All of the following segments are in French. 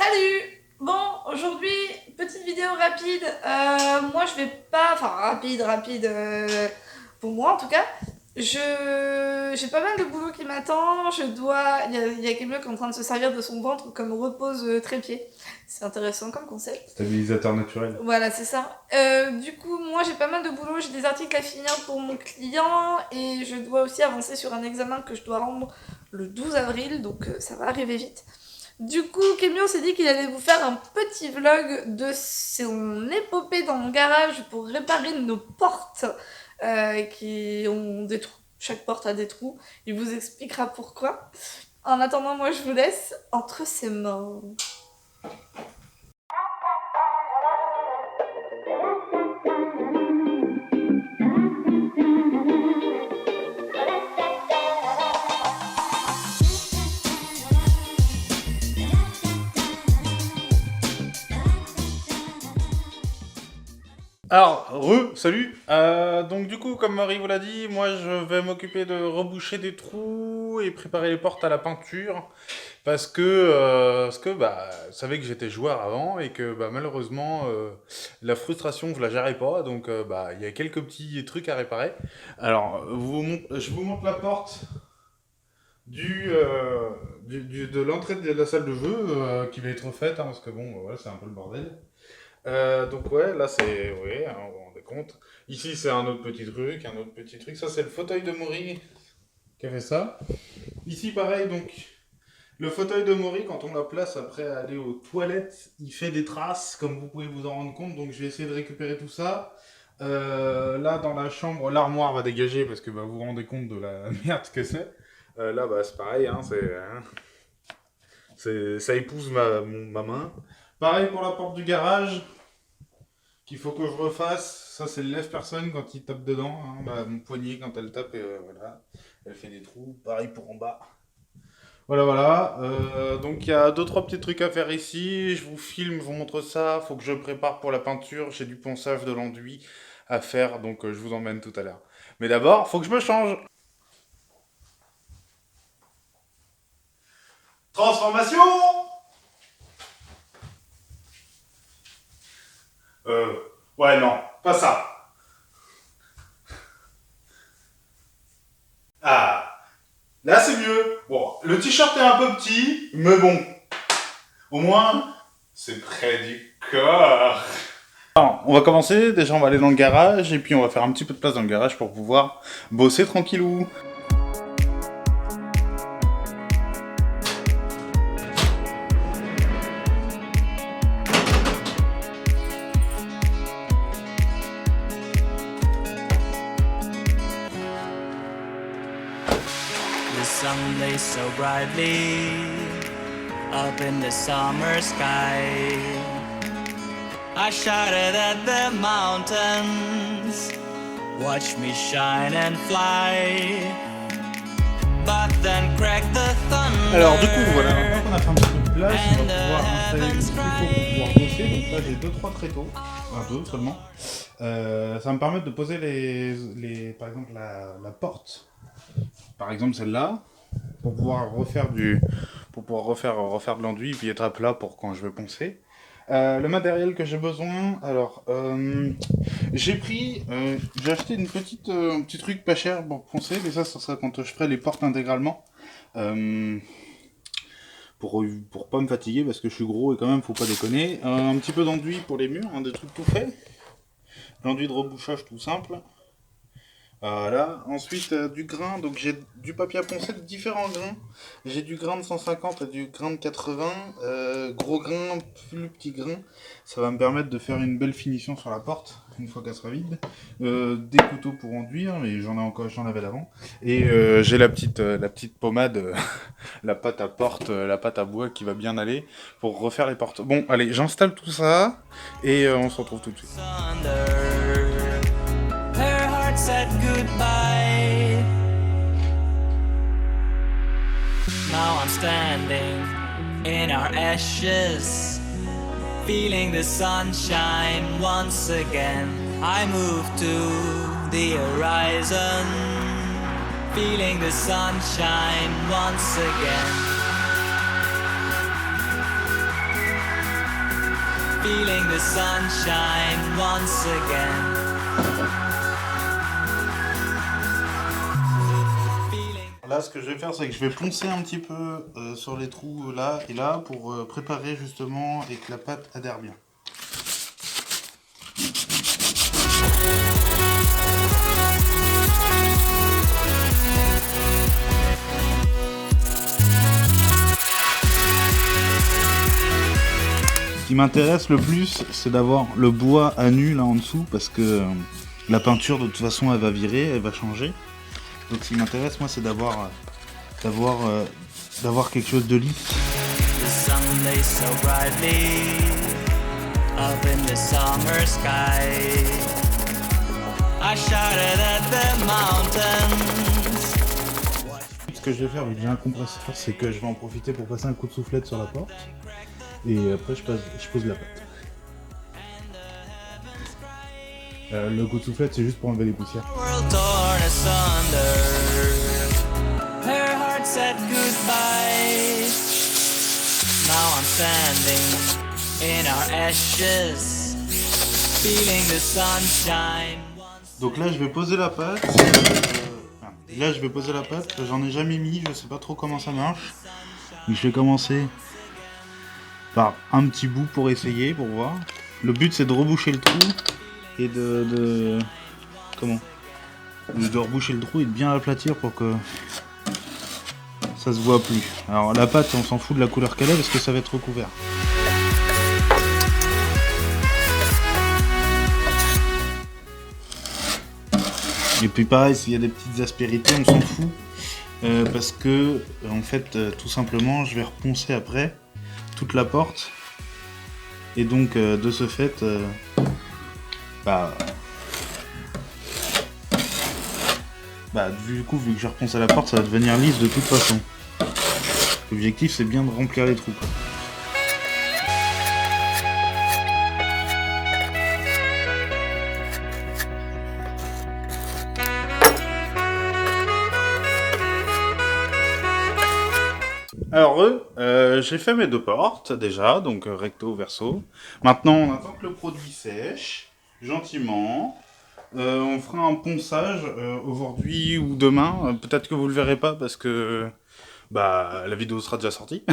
Salut! Bon, aujourd'hui, petite vidéo rapide. Moi, je vais pas... Enfin, rapide, pour moi en tout cas. J'ai pas mal de boulot qui m'attend. Il y a quelqu'un qui est en train de se servir de son ventre comme repose trépied. C'est intéressant comme concept. Stabilisateur naturel. Voilà, c'est ça. Du coup, moi, j'ai pas mal de boulot. J'ai des articles à finir pour mon client. Et je dois aussi avancer sur un examen que je dois rendre le 12 avril. Donc, ça va arriver vite. Du coup, Kémio s'est dit qu'il allait vous faire un petit vlog de son épopée dans le garage pour réparer nos portes qui ont des trous. Chaque porte a des trous. Il vous expliquera pourquoi. En attendant, moi, je vous laisse entre ses mains. Alors, salut. Donc du coup, comme Marie vous l'a dit, moi je vais m'occuper de reboucher des trous et préparer les portes à la peinture. Parce que vous savez que j'étais joueur avant et que malheureusement, la frustration, je la gérais pas. Donc il y a quelques petits trucs à réparer. Alors, je vous montre la porte de l'entrée de la salle de jeu qui va être refaite, hein, parce que bon, voilà, c'est un peu le bordel. Donc ouais, là c'est, ouais, hein, vous vous rendez compte. Ici c'est un autre petit truc. Ça c'est le fauteuil de Maury qui a fait ça. Ici pareil, donc le fauteuil de Maury, quand on la place après aller aux toilettes, il fait des traces, comme vous pouvez vous en rendre compte. Donc je vais essayer de récupérer tout ça. Là dans la chambre, l'armoire va dégager parce que vous vous rendez compte de la merde que c'est. Là c'est pareil, hein, ça épouse ma main. Pareil pour la porte du garage, qu'il faut que je refasse. Ça, c'est le lève-personne quand il tape dedans. Hein. Mon poignet, quand elle tape, voilà, elle fait des trous. Pareil pour en bas. Voilà. Donc, il y a 2-3 petits trucs à faire ici. Je vous filme, je vous montre ça. Faut que je prépare pour la peinture. J'ai du ponçage de l'enduit à faire, donc je vous emmène tout à l'heure. Mais d'abord, faut que je me change. Transformation. Ouais, non, pas ça. Ah, là c'est mieux. Bon, le t-shirt est un peu petit, mais bon, au moins, c'est près du corps. Alors, on va commencer, déjà on va aller dans le garage, et puis on va faire un petit peu de place dans le garage pour pouvoir bosser tranquillou. The sun blazed so brightly up in the summer sky. I shouted at the mountains, watch me shine and fly. But then cracked the thunder. Alors du coup voilà, maintenant qu'on a fait un petit peu de place, on va pouvoir installer le tréteau pour pouvoir bosser. Donc là j'ai 2-3 tréteaux, enfin 2 seulement. Ça va me permettre de poser par exemple la porte. Par exemple celle-là, pour pouvoir refaire refaire de l'enduit et puis être à plat pour quand je veux poncer. Le matériel que j'ai besoin, alors j'ai acheté un petit truc pas cher pour poncer, mais ça sera quand je ferai les portes intégralement. Pour pas me fatiguer parce que je suis gros et quand même faut pas déconner. Un petit peu d'enduit pour les murs, des trucs tout faits. L'enduit de rebouchage tout simple. Voilà, ensuite du grain, donc j'ai du papier à poncer de différents grains. J'ai du grain de 150 et du grain de 80, gros grain, plus petit grain. Ça va me permettre de faire une belle finition sur la porte, une fois qu'elle sera vide. Des couteaux pour enduire, mais j'en avais d'avant. Et j'ai la petite pommade, la pâte à porte, la pâte à bois qui va bien aller pour refaire les portes. Bon, allez, j'installe tout ça et on se retrouve tout de suite. Her heart said goodbye. Now I'm standing in our ashes, feeling the sunshine once again. I move to the horizon, feeling the sunshine once again. feeling the sunshine once again. Là, ce que je vais faire, c'est que je vais poncer un petit peu sur les trous là et là pour préparer justement et que la pâte adhère bien. Ce qui m'intéresse le plus, c'est d'avoir le bois à nu là en dessous parce que la peinture de toute façon elle va virer, elle va changer. Donc ce qui m'intéresse moi c'est d'avoir quelque chose de lisse. The sun lays so brightly up in the summer sky. I shouted at the mountains. Ce que je vais faire vu que j'ai un compresseur, c'est que je vais en profiter pour passer un coup de soufflette sur la porte. Et après je pose la pâte. Le coup de soufflette c'est juste pour enlever les poussières. World torn asunder. Her heart said goodbye. Now I'm standing in our ashes, feeling the sunshine. Donc là je vais poser la pâte. J'en ai jamais mis, je sais pas trop comment ça marche. Donc je vais commencer par un petit bout pour essayer, pour voir. Le but c'est de reboucher le trou et de reboucher le trou et de bien l'aplatir pour que ça se voit plus. Alors la pâte on s'en fout de la couleur qu'elle est parce que ça va être recouvert. Et puis pareil, s'il y a des petites aspérités, on s'en fout. Parce que, en fait, tout simplement, je vais reponcer après toute la porte. Et donc, de ce fait, du coup, vu que j'ai reponcé la porte, ça va devenir lisse de toute façon. L'objectif, c'est bien de remplir les trous, quoi. Alors, j'ai fait mes deux portes déjà, donc recto, verso. Maintenant, on attend que le produit sèche, gentiment. On fera un ponçage aujourd'hui ou demain. Peut-être que vous le verrez pas parce que la vidéo sera déjà sortie.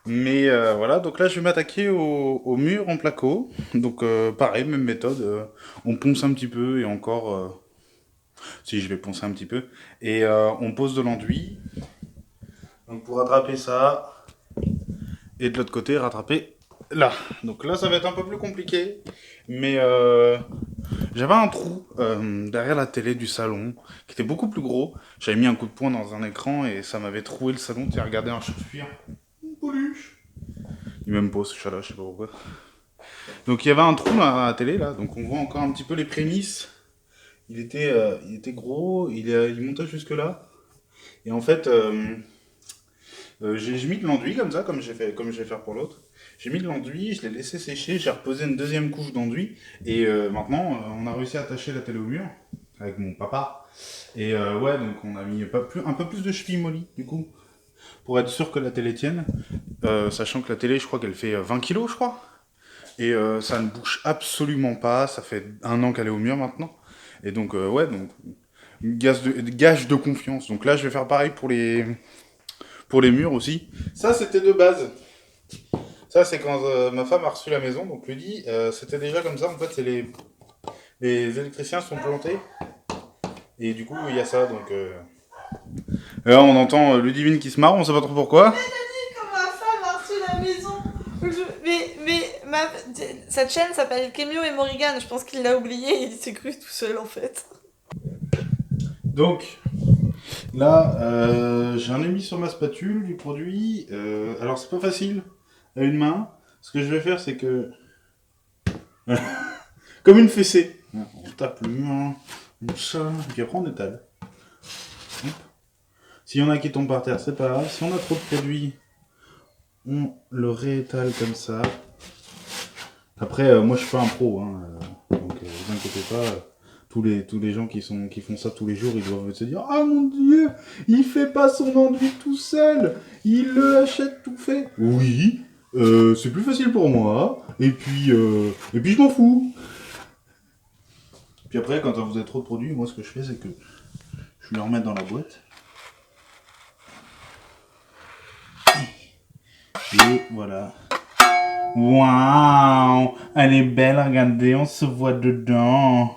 Mais voilà, donc là je vais m'attaquer au mur en placo. Donc pareil, même méthode. On ponce un petit peu et encore... Si, je vais poncer un petit peu. Et on pose de l'enduit. Donc pour rattraper ça, et de l'autre côté, rattraper là. Donc là, ça va être un peu plus compliqué, mais j'avais un trou derrière la télé du salon, qui était beaucoup plus gros. J'avais mis un coup de poing dans un écran et ça m'avait troué le salon. Tu as regardé un chat fuir. Une peluche. Il m'aime pas ce chat-là, je sais pas pourquoi. Donc il y avait un trou à la télé, là, donc on voit encore un petit peu les prémices. Il était gros, il montait jusque là. Et en fait... j'ai mis de l'enduit comme ça, comme je vais faire pour l'autre. J'ai mis de l'enduit, je l'ai laissé sécher, j'ai reposé une deuxième couche d'enduit. Et maintenant, on a réussi à attacher la télé au mur, avec mon papa. Et ouais, donc on a mis un peu plus de cheville molly, du coup, pour être sûr que la télé tienne. Sachant que la télé, je crois qu'elle fait 20 kilos, je crois. Et ça ne bouge absolument pas, ça fait 1 an qu'elle est au mur maintenant. Et donc, ouais, donc, gage de confiance. Donc là, je vais faire pareil pour les murs aussi. Ça, c'était de base. Ça, c'est quand ma femme a reçu la maison, donc lui dit, c'était déjà comme ça. En fait, c'est les électriciens sont plantés. Et du coup, il y a ça, donc... Là, on entend Ludivine qui se marre, on sait pas trop pourquoi. Mais t'as dit quand ma femme a reçu la maison. Cette chaîne s'appelle Kemio et Morrigan. Je pense qu'il l'a oublié, il s'est cru tout seul en fait. Donc... Là, j'en ai mis sur ma spatule du produit. Alors, c'est pas facile à une main. Ce que je vais faire, c'est que... Comme une fessée. On tape le mur, comme ça, et puis après on étale. Hop. S'il y en a qui tombent par terre, c'est pas grave. Si on a trop de produit, on le réétale comme ça. Après, moi je suis pas un pro, hein, donc vous inquiétez pas. Tous les gens qui font ça tous les jours, ils doivent se dire « Ah mon Dieu, il fait pas son enduit tout seul, il le achète tout fait. » Oui, c'est plus facile pour moi. Et puis je m'en fous. Puis après, quand vous avez trop de produits, moi ce que je fais, c'est que je les remets dans la boîte. Et voilà. Waouh, elle est belle, regardez, on se voit dedans.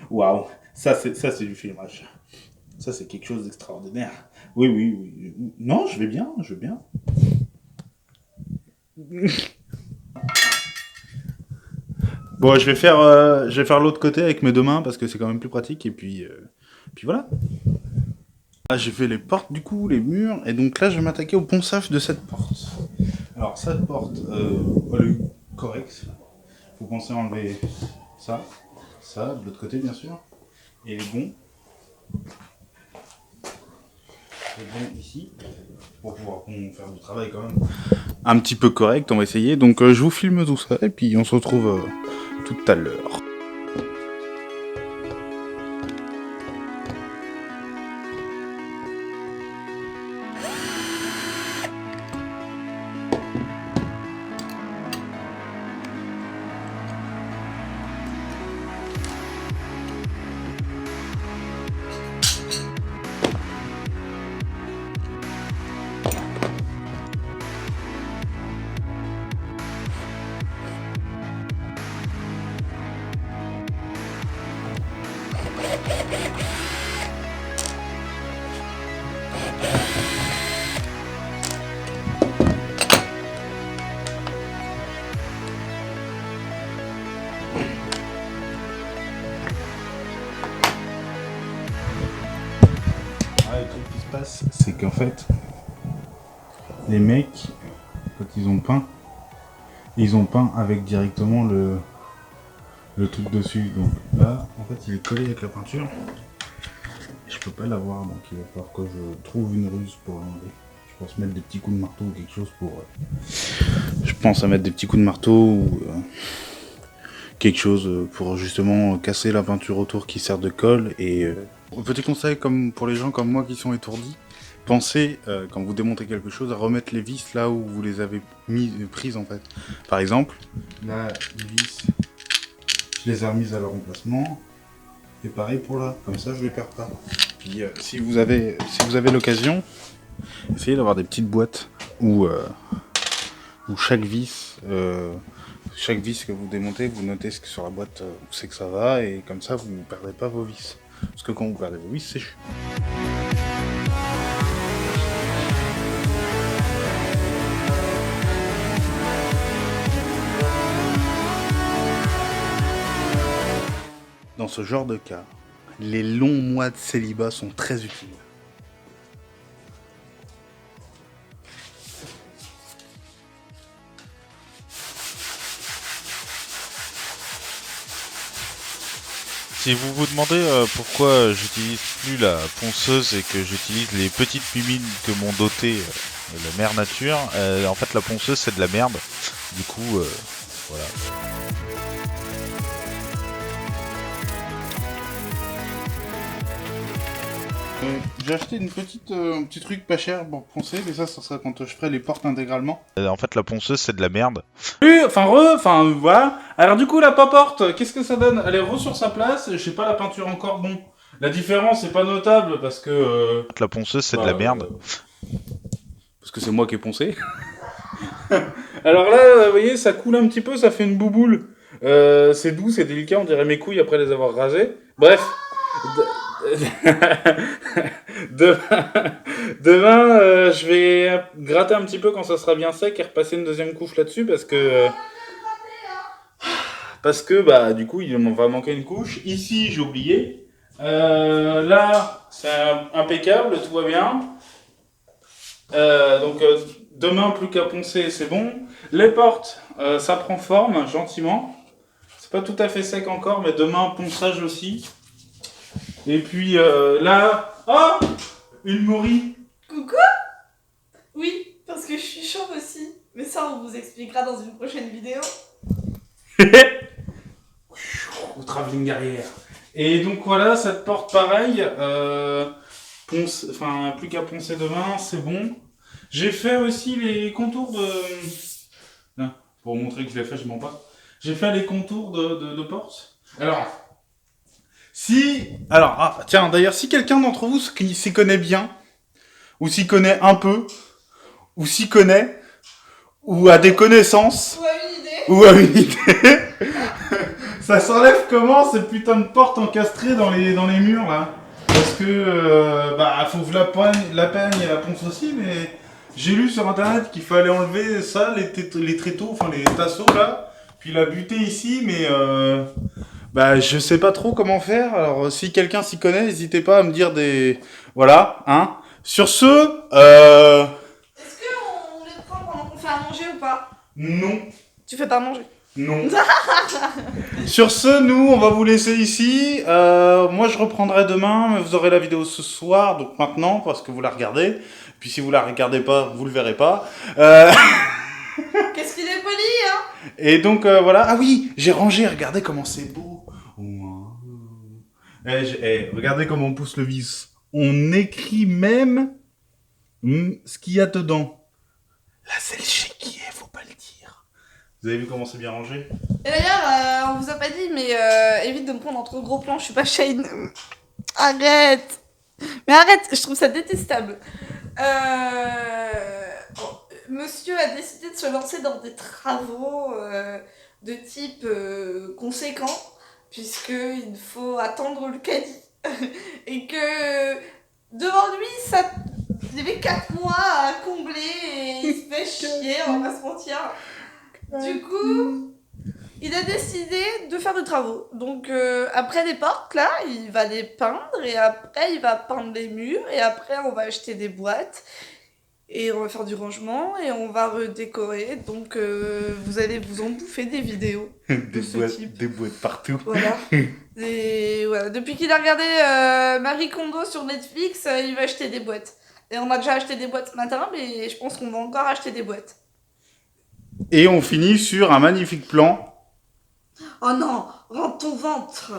Waouh, ça c'est du filmage. Ça c'est quelque chose d'extraordinaire. Oui, oui, oui. Non, je vais bien, je vais bien. Bon, je vais faire l'autre côté avec mes deux mains parce que c'est quand même plus pratique et puis voilà. Là, j'ai fait les portes du coup, les murs et donc là je vais m'attaquer au ponçage de cette porte. Alors cette porte, elle est correcte. Faut penser à enlever ça, de l'autre côté bien sûr, et les gonds. Les gonds ici, pour pouvoir faire du travail quand même un petit peu correct, on va essayer. Donc je vous filme tout ça et puis on se retrouve tout à l'heure. C'est qu'en fait, les mecs, quand ils ont peint avec directement le truc dessus. Donc là, en fait, il est collé avec la peinture. Et je peux pas l'avoir, donc il va falloir que je trouve une ruse pour l'enlever. Je pense mettre des petits coups de marteau ou quelque chose pour... Je pense à mettre des petits coups de marteau ou quelque chose pour justement casser la peinture autour qui sert de colle. Et petit conseil comme pour les gens comme moi qui sont étourdis, pensez quand vous démontez quelque chose à remettre les vis là où vous les avez prises en fait. Par exemple, là les vis, je les ai remises à leur emplacement. Et pareil pour là, comme ça je les perds pas. Puis si vous avez l'occasion, essayez d'avoir des petites boîtes où chaque vis que vous démontez, vous notez ce que sur la boîte où c'est que ça va, et comme ça vous ne perdez pas vos vis. Parce que quand vous perdez vos vis, c'est chiant. Dans ce genre de cas, les longs mois de célibat sont très utiles. Si vous vous demandez pourquoi j'utilise plus la ponceuse et que j'utilise les petites mimines que m'ont doté la mère nature, en fait la ponceuse c'est de la merde. Du coup, voilà. J'ai acheté un petit truc pas cher pour poncer, mais ça sera quand je ferai les portes intégralement. En fait la ponceuse c'est de la merde. Oui, voilà. Alors du coup la porte, qu'est-ce que ça donne? Elle est sur sa place, je sais pas la peinture encore, bon. La différence est pas notable parce que... La ponceuse c'est de la merde. Parce que c'est moi qui ai poncé. Alors là, vous voyez, ça coule un petit peu, ça fait une bouboule. C'est doux, c'est délicat, on dirait mes couilles après les avoir rasées. Bref. Demain, je vais gratter un petit peu quand ça sera bien sec et repasser une deuxième couche là-dessus parce que bah du coup il va manquer une couche. Ici j'ai oublié. Là c'est impeccable, tout va bien. Donc demain plus qu'à poncer, c'est bon. Les portes, ça prend forme gentiment. C'est pas tout à fait sec encore, mais demain ponçage aussi. Et puis là, oh, une morue. Coucou. Oui, parce que je suis chauve aussi. Mais ça, on vous expliquera dans une prochaine vidéo. Au travelling arrière. Et donc voilà, cette porte pareil, Enfin, plus qu'à poncer demain, c'est bon. J'ai fait aussi les contours de... Non, pour vous montrer que je l'ai fait, je mens pas. J'ai fait les contours de porte. Alors, tiens, d'ailleurs, si quelqu'un d'entre vous qui s'y connaît bien, ou s'y connaît un peu, ou s'y connaît, ou a des connaissances, Ou à une idée. ou a une idée, ça s'enlève comment ces putains de portes encastrées dans les murs là? Parce que faut que la peigne et la ponce aussi, mais j'ai lu sur internet qu'il fallait enlever ça, les tréteaux, enfin les tasseaux là, puis la buter ici, mais je sais pas trop comment faire. Alors si quelqu'un s'y connaît, n'hésitez pas à me dire des... Voilà, hein. Sur ce, Est-ce qu'on les prend pendant qu'on fait à manger ou pas? non. Tu fais pas manger. Non. Sur ce, nous, on va vous laisser ici. Moi, je reprendrai demain, mais vous aurez la vidéo ce soir, donc maintenant, parce que vous la regardez. Puis si vous la regardez pas, vous le verrez pas. Qu'est-ce qu'il est poli, hein? Et donc, voilà. Ah oui, j'ai rangé, regardez comment c'est beau. Regardez comment on pousse le vis. On écrit même ce qu'il y a dedans. Là, c'est le chéquier, faut pas le dire. Vous avez vu comment c'est bien rangé? Et d'ailleurs, on vous a pas dit, mais évite de me prendre entre gros plans, je suis pas Shane. Arrête. Mais arrête, je trouve ça détestable. Monsieur a décidé de se lancer dans des travaux de type conséquent, puisqu'il faut attendre le caddie. Et que devant lui, il y avait 4 mois à combler et il se fait chier, on va pas se mentir. Du coup, il a décidé de faire des travaux. Donc après les portes, là, il va les peindre et après il va peindre les murs et après on va acheter des boîtes et on va faire du rangement et on va redécorer. Donc vous allez vous en bouffer des vidéos de ce type. Des boîtes partout. Voilà. Et voilà. Depuis qu'il a regardé Marie Kondo sur Netflix, il va acheter des boîtes. Et on a déjà acheté des boîtes ce matin, mais je pense qu'on va encore acheter des boîtes. Et on finit sur un magnifique plan. Oh non, rends ton ventre.